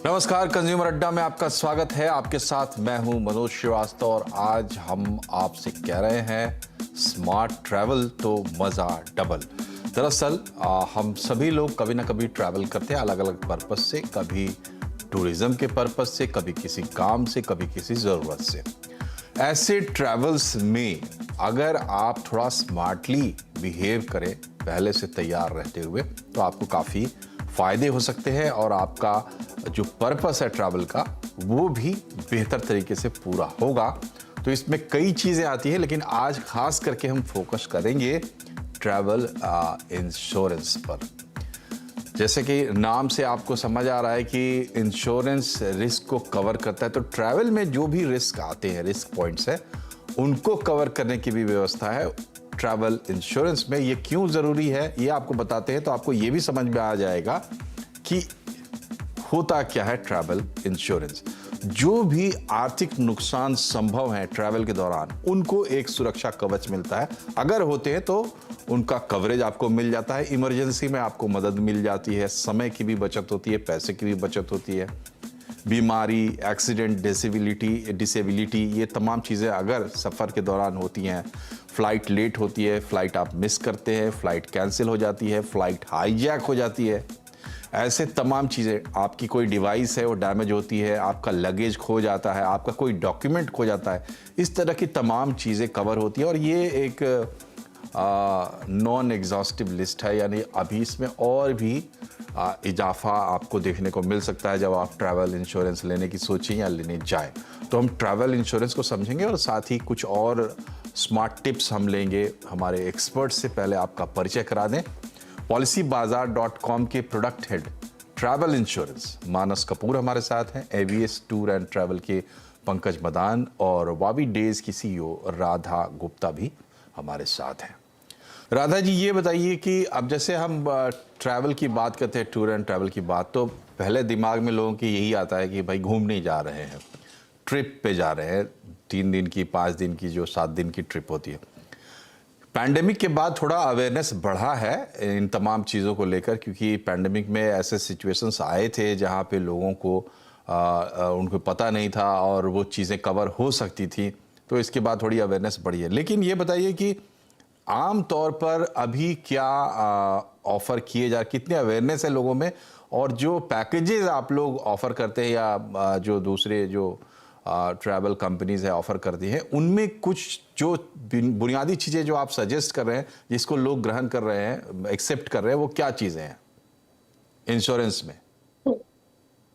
नमस्कार, कंज्यूमर अड्डा में आपका स्वागत है। आपके साथ मैं हूं मनोज श्रीवास्तव और आज हम आपसे कह रहे हैं स्मार्ट ट्रैवल तो मजा डबल। दरअसल हम सभी लोग कभी ना कभी ट्रैवल करते हैं, अलग अलग पर्पस से, कभी टूरिज्म के पर्पस से, कभी किसी काम से, कभी किसी जरूरत से। ऐसे ट्रैवल्स में अगर आप थोड़ा स्मार्टली बिहेव करें, पहले से तैयार रहते हुए, तो आपको काफ़ी फायदे हो सकते हैं और आपका जो पर्पस है ट्रैवल का वो भी बेहतर तरीके से पूरा होगा। तो इसमें कई चीज़ें आती हैं, लेकिन आज खास करके हम फोकस करेंगे ट्रैवल इंश्योरेंस पर। जैसे कि नाम से आपको समझ आ रहा है कि इंश्योरेंस रिस्क को कवर करता है, तो ट्रैवल में जो भी रिस्क आते हैं, रिस्क पॉइंट्स हैं, उनको कवर करने की भी व्यवस्था है ट्रैवल इंश्योरेंस में। ये क्यों ज़रूरी है ये आपको बताते हैं, तो आपको ये भी समझ में आ जाएगा कि होता क्या है ट्रैवल इंश्योरेंस। जो भी आर्थिक नुकसान संभव है ट्रैवल के दौरान, उनको एक सुरक्षा कवच मिलता है। अगर होते हैं तो उनका कवरेज आपको मिल जाता है। इमरजेंसी में आपको मदद मिल जाती है, समय की भी बचत होती है, पैसे की भी बचत होती है। बीमारी, एक्सीडेंट, डिसेबिलिटी, ये तमाम चीज़ें अगर सफ़र के दौरान होती हैं, फ़्लाइट लेट होती है, फ़्लाइट आप मिस करते हैं, फ़्लाइट कैंसिल हो जाती है, फ़्लाइट हाईजैक हो जाती है, ऐसे तमाम चीज़ें, आपकी कोई डिवाइस है वो डैमेज होती है, आपका लगेज खो जाता है, आपका कोई डॉक्यूमेंट खो जाता है, इस तरह की तमाम चीज़ें कवर होती हैं। और ये एक नॉन एग्जॉस्टिव लिस्ट है, यानी अभी इसमें और भी इजाफा आपको देखने को मिल सकता है जब आप ट्रैवल इंश्योरेंस लेने की सोचें या लेने जाएं। तो हम ट्रैवल इंश्योरेंस को समझेंगे और साथ ही कुछ और स्मार्ट टिप्स हम लेंगे हमारे एक्सपर्ट से। पहले आपका परिचय करा दें। PolicyBazaar.com के प्रोडक्ट हेड ट्रैवल इंश्योरेंस मानस कपूर हमारे साथ हैं, एवीएस टूर एंड ट्रैवल के पंकज मदान और वावी डेज की CEO राधा गुप्ता भी हमारे साथ हैं। राधा जी, ये बताइए कि अब जैसे हम ट्रैवल की बात करते हैं, टूर एंड ट्रैवल की बात, तो पहले दिमाग में लोगों की यही आता है कि भाई घूमने जा रहे हैं, ट्रिप पे जा रहे हैं, 3 दिन की, 5 दिन की, जो 7 दिन की ट्रिप होती है। पैंडेमिक के बाद थोड़ा अवेयरनेस बढ़ा है इन तमाम चीज़ों को लेकर, क्योंकि पैंडेमिक में ऐसे सिचुएशंस आए थे जहाँ पे लोगों को उनको पता नहीं था और वो चीज़ें कवर हो सकती थी, तो इसके बाद थोड़ी अवेयरनेस बढ़ी है। लेकिन ये बताइए कि आम तौर पर अभी क्या ऑफ़र किए जा, कितने अवेयरनेस है लोगों में, और जो पैकेजेस आप लोग ऑफ़र करते हैं या जो दूसरे जो ट्रैवल कंपनीज है ऑफ़र करती हैं, उनमें कुछ जो बुनियादी चीज़ें जो आप सजेस्ट कर रहे हैं, जिसको लोग ग्रहण कर रहे हैं, एक्सेप्ट कर रहे हैं, वो क्या चीज़ें हैं इंश्योरेंस में?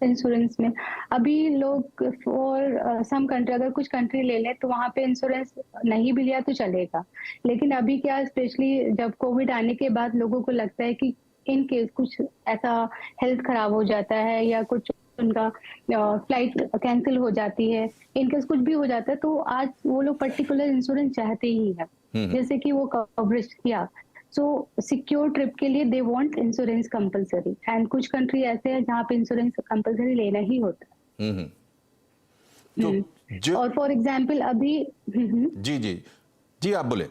इंश्योरेंस में अभी लोग फॉर सम कंट्री, अगर कुछ कंट्री ले लें तो वहाँ पे इंश्योरेंस नहीं भी लिया तो चलेगा। लेकिन अभी क्या, स्पेशली जब कोविड आने के बाद लोगों को लगता है कि इन केस कुछ ऐसा हेल्थ खराब हो जाता है या कुछ उनका फ्लाइट कैंसिल हो जाती है, इन केस कुछ भी हो जाता है, तो आज वो लोग पर्टिकुलर इंश्योरेंस चाहते ही है, जैसे कि वो कवरेज किया। सो सिक्योर ट्रिप के लिए they want insurance compulsory, and कुछ कंट्री ऐसे हैं जहाँ पे इंश्योरेंस कंपलसरी लेना ही होता है। तो जो और फॉर एग्जांपल अभी जी जी जी, आप बोले।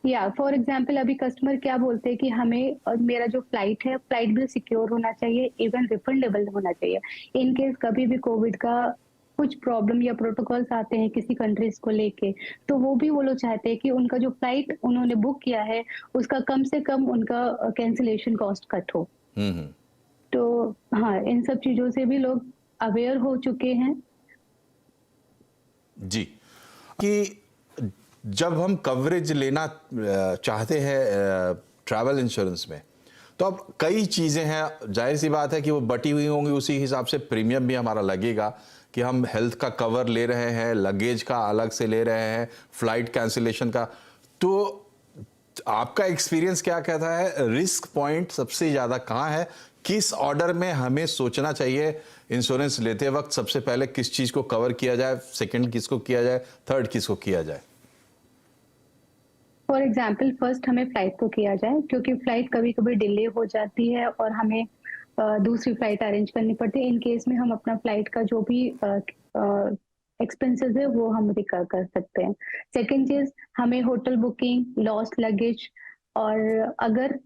या फॉर एग्जांपल अभी कस्टमर क्या बोलते हैं कि हमें मेरा जो फ्लाइट है, फ्लाइट भी सिक्योर होना चाहिए, इवन रिफंडेबल होना चाहिए। इन केस कभी भी कोविड का कुछ प्रॉब्लम या प्रोटोकॉल्स आते हैं किसी कंट्रीज को लेके, तो वो भी वो लोग चाहते हैं कि उनका जो फ्लाइट उन्होंने बुक किया है उसका कम से कम उनका कैंसिलेशन कॉस्ट कट हो। तो हाँ, इन सब चीजों से भी लोग अवेयर हो चुके हैं जी, कि जब हम कवरेज लेना चाहते हैं ट्रैवल इंश्योरेंस में, तो अब कई चीज़ें हैं, जाहिर सी बात है कि वो बटी हुई होंगी, उसी हिसाब से प्रीमियम भी हमारा लगेगा कि हम हेल्थ का कवर ले रहे हैं, लगेज का अलग से ले रहे हैं, फ्लाइट कैंसिलेशन का। तो आपका एक्सपीरियंस क्या कहता है, रिस्क पॉइंट सबसे ज़्यादा कहाँ है, किस ऑर्डर में हमें सोचना चाहिए इंश्योरेंस लेते वक्त? सबसे पहले किस चीज़ को कवर किया जाए, सेकंड किसको किया जाए, थर्ड किसको किया जाए? फॉर एग्जाम्पल फर्स्ट हमें फ्लाइट को किया जाए, क्योंकि फ्लाइट कभी कभी डिले हो जाती है और हमें दूसरी फ्लाइट अरेंज करनी पड़ती है। इन केस में हम अपना फ्लाइट का जो भी एक्सपेंसेस है वो हम रिकवर कर सकते हैं। सेकेंड चीज, हमें होटल बुकिंग, लॉस्ट लगेज, और अगर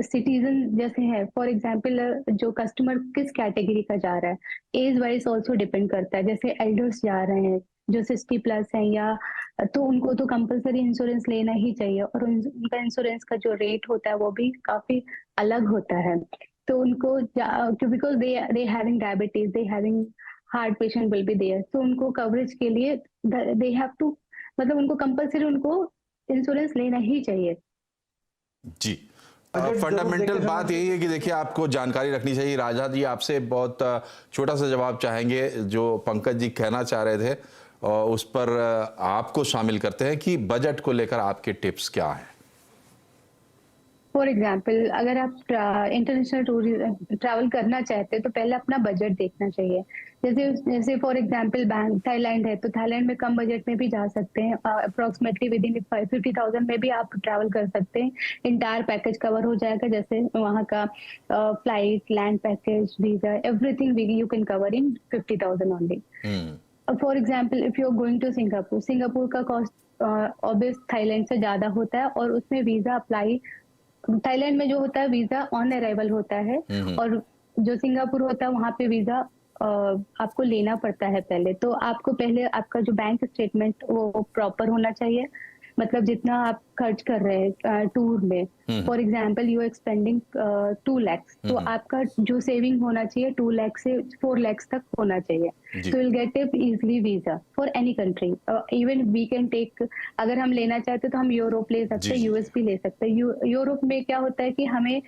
सिटीजन जैसे है, फॉर एग्जांपल जो कस्टमर किस कैटेगरी का जा रहा है, एज वाइज ऑल्सो डिपेंड करता है। जैसे एल्डर्स जा रहे हैं जो 60+ हैं, या तो उनको तो कंपलसरी इंश्योरेंस लेना ही चाहिए, और उनका इंश्योरेंस का जो रेट होता है वो भी काफी अलग होता है। तो उनको because they having diabetes, they having heart patient will be there, तो उनको कवरेज के लिए दे हैव टू, मतलब उनको कंपलसरी उनको इंश्योरेंस लेना ही चाहिए। जी, अगर फंडामेंटल जरूर बात देखिए यही है कि देखिए आपको जानकारी रखनी चाहिए। राजा जी आपसे बहुत छोटा सा जवाब चाहेंगे, जो पंकज जी कहना चाह रहे थे और उस पर आपको शामिल करते हैं कि बजट को लेकर आपके टिप्स क्या हैं। फॉर एग्जाम्पल, अगर आप इंटरनेशनल ट्रैवल करना चाहते हैं तो पहले अपना बजट देखना चाहिए। जैसे जैसे फॉर एग्जाम्पल बैंक थाईलैंड है, तो थाईलैंड में कम बजट में भी जा सकते हैं, अप्रोक्सीमेटली विद इन 50,000 में भी आप ट्रैवल कर सकते हैं। इंटायर पैकेज कवर हो जाएगा, जैसे वहाँ का flight, land package, visa, everything you can cover in 50,000 only. For example, if you are going to Singapore, Singapore का कॉस्ट ऑब्वियस थाईलैंड से ज्यादा होता है, और उसमें वीजा अप्लाई, थाईलैंड में जो होता है वीजा ऑन अराइवल होता है, और जो सिंगापुर होता है वहां पे वीजा आपको लेना पड़ता है पहले। तो आपको पहले आपका जो बैंक स्टेटमेंट वो प्रॉपर होना चाहिए, मतलब जितना आप खर्च कर रहे हैं टूर में। For example, you expanding 2 lakh, तो आपका जो सेविंग होना चाहिए 2 लाख से 4 लाख तक होना चाहिए। तो will get it easily visa for any country. Even we can take, अगर हम लेना चाहते तो हम यूरोप ले सकते हैं, यूएस भी ले सकते हैं। यूरोप में क्या होता है कि हमें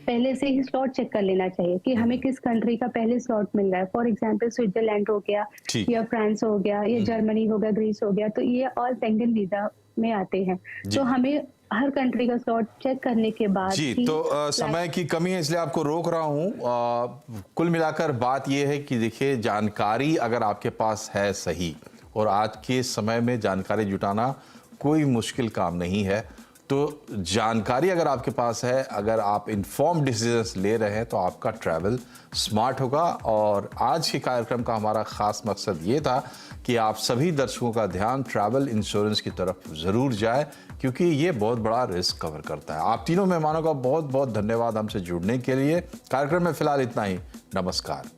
पहले से ही स्लॉट चेक कर लेना चाहिए कि हमें किस कंट्री का पहले स्लॉट मिल रहा है। फॉर एग्जाम्पल, स्विट्जरलैंड हो गया, या फ्रांस हो गया, या जर्मनी हो गया, ग्रीस हो गया, तो ये ऑल शेंगन वीजा में आते हैं। तो हमें हर कंट्री का स्लॉट चेक करने के बाद जी, तो समय की कमी है इसलिए आपको रोक रहा हूं। कुल मिलाकर बात यह है कि देखिए, जानकारी अगर आपके पास है सही, और आज के समय में जानकारी जुटाना कोई मुश्किल काम नहीं है, तो जानकारी अगर आपके पास है, अगर आप इन्फॉर्म डिसीजंस ले रहे हैं, तो आपका ट्रैवल स्मार्ट होगा। और आज के कार्यक्रम का हमारा खास मकसद ये था कि आप सभी दर्शकों का ध्यान ट्रैवल इंश्योरेंस की तरफ ज़रूर जाए, क्योंकि ये बहुत बड़ा रिस्क कवर करता है। आप तीनों मेहमानों का बहुत बहुत धन्यवाद हमसे जुड़ने के लिए। कार्यक्रम में फिलहाल इतना ही। नमस्कार।